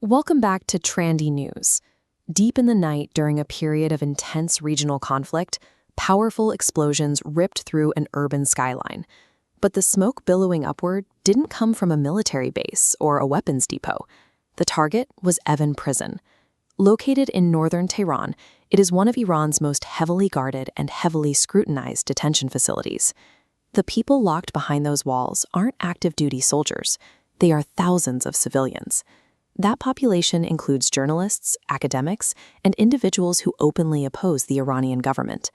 Welcome back to Trendy News. Deep in the night during a period of intense regional conflict, powerful explosions ripped through an urban skyline. But the smoke billowing upward didn't come from a military base or a weapons depot. The target was Evin Prison. Located in northern Tehran, it is one of Iran's most heavily guarded and heavily scrutinized detention facilities. The people locked behind those walls aren't active-duty soldiers. They are thousands of civilians. That population includes journalists, academics, and individuals who openly oppose the Iranian government.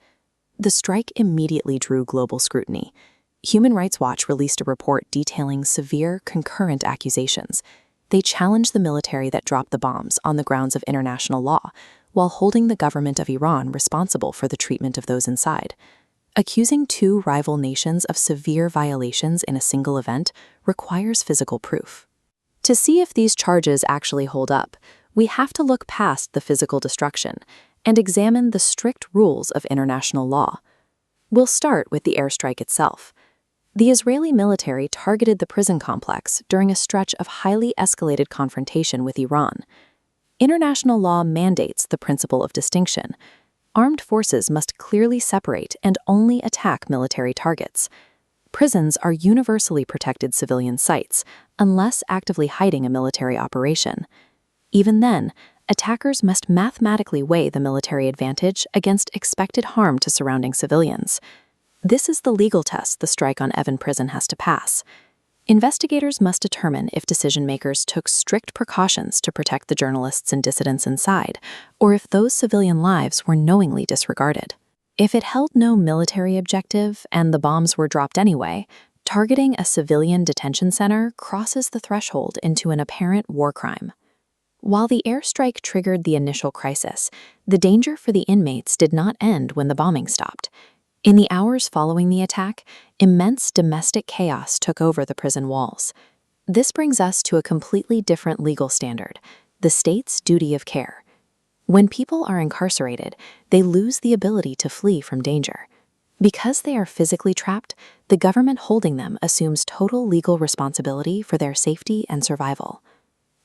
The strike immediately drew global scrutiny. Human Rights Watch released a report detailing severe, concurrent accusations. They challenged the military that dropped the bombs on the grounds of international law, while holding the government of Iran responsible for the treatment of those inside. Accusing two rival nations of severe violations in a single event requires physical proof. To see if these charges actually hold up, we have to look past the physical destruction and examine the strict rules of international law. We'll start with the airstrike itself. The Israeli military targeted the prison complex during a stretch of highly escalated confrontation with Iran. International law mandates the principle of distinction. Armed forces must clearly separate and only attack military targets. Prisons are universally protected civilian sites, unless actively hiding a military operation. Even then, attackers must mathematically weigh the military advantage against expected harm to surrounding civilians. This is the legal test the strike on Evin Prison has to pass. Investigators must determine if decision-makers took strict precautions to protect the journalists and dissidents inside, or if those civilian lives were knowingly disregarded. If it held no military objective and the bombs were dropped anyway, targeting a civilian detention center crosses the threshold into an apparent war crime. While the airstrike triggered the initial crisis, the danger for the inmates did not end when the bombing stopped. In the hours following the attack, immense domestic chaos took over the prison walls. This brings us to a completely different legal standard: the state's duty of care. When people are incarcerated, they lose the ability to flee from danger. Because they are physically trapped, the government holding them assumes total legal responsibility for their safety and survival.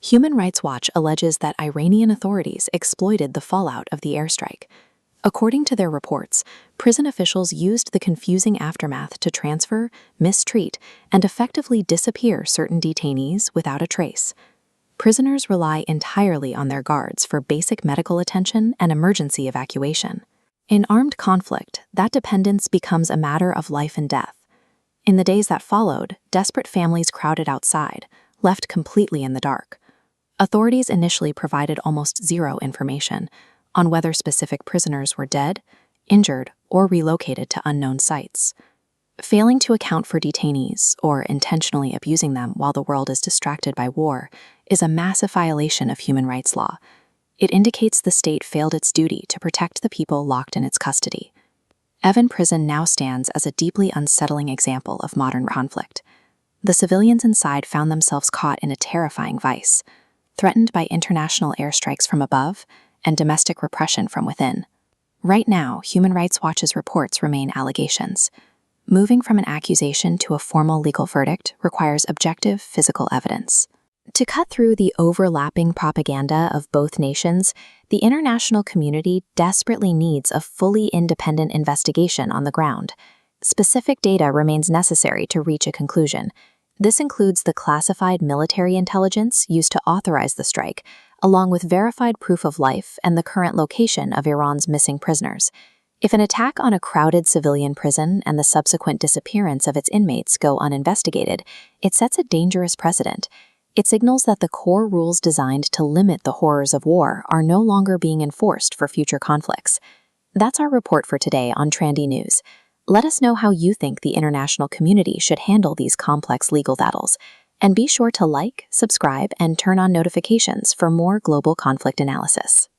Human Rights Watch alleges that Iranian authorities exploited the fallout of the airstrike. According to their reports, prison officials used the confusing aftermath to transfer, mistreat, and effectively disappear certain detainees without a trace. Prisoners rely entirely on their guards for basic medical attention and emergency evacuation. In armed conflict, that dependence becomes a matter of life and death. In the days that followed, desperate families crowded outside, left completely in the dark. Authorities initially provided almost zero information on whether specific prisoners were dead, injured, or relocated to unknown sites. Failing to account for detainees or intentionally abusing them while the world is distracted by war is a massive violation of human rights law. It indicates the state failed its duty to protect the people locked in its custody. Evin Prison now stands as a deeply unsettling example of modern conflict. The civilians inside found themselves caught in a terrifying vice, threatened by international airstrikes from above and domestic repression from within. Right now, Human Rights Watch's reports remain allegations. Moving from an accusation to a formal legal verdict requires objective physical evidence. To cut through the overlapping propaganda of both nations, the international community desperately needs a fully independent investigation on the ground. Specific data remains necessary to reach a conclusion. This includes the classified military intelligence used to authorize the strike, along with verified proof of life and the current location of Iran's missing prisoners. If an attack on a crowded civilian prison and the subsequent disappearance of its inmates go uninvestigated, it sets a dangerous precedent. It signals that the core rules designed to limit the horrors of war are no longer being enforced for future conflicts. That's our report for today on Trendy News. Let us know how you think the international community should handle these complex legal battles. And be sure to like, subscribe, and turn on notifications for more global conflict analysis.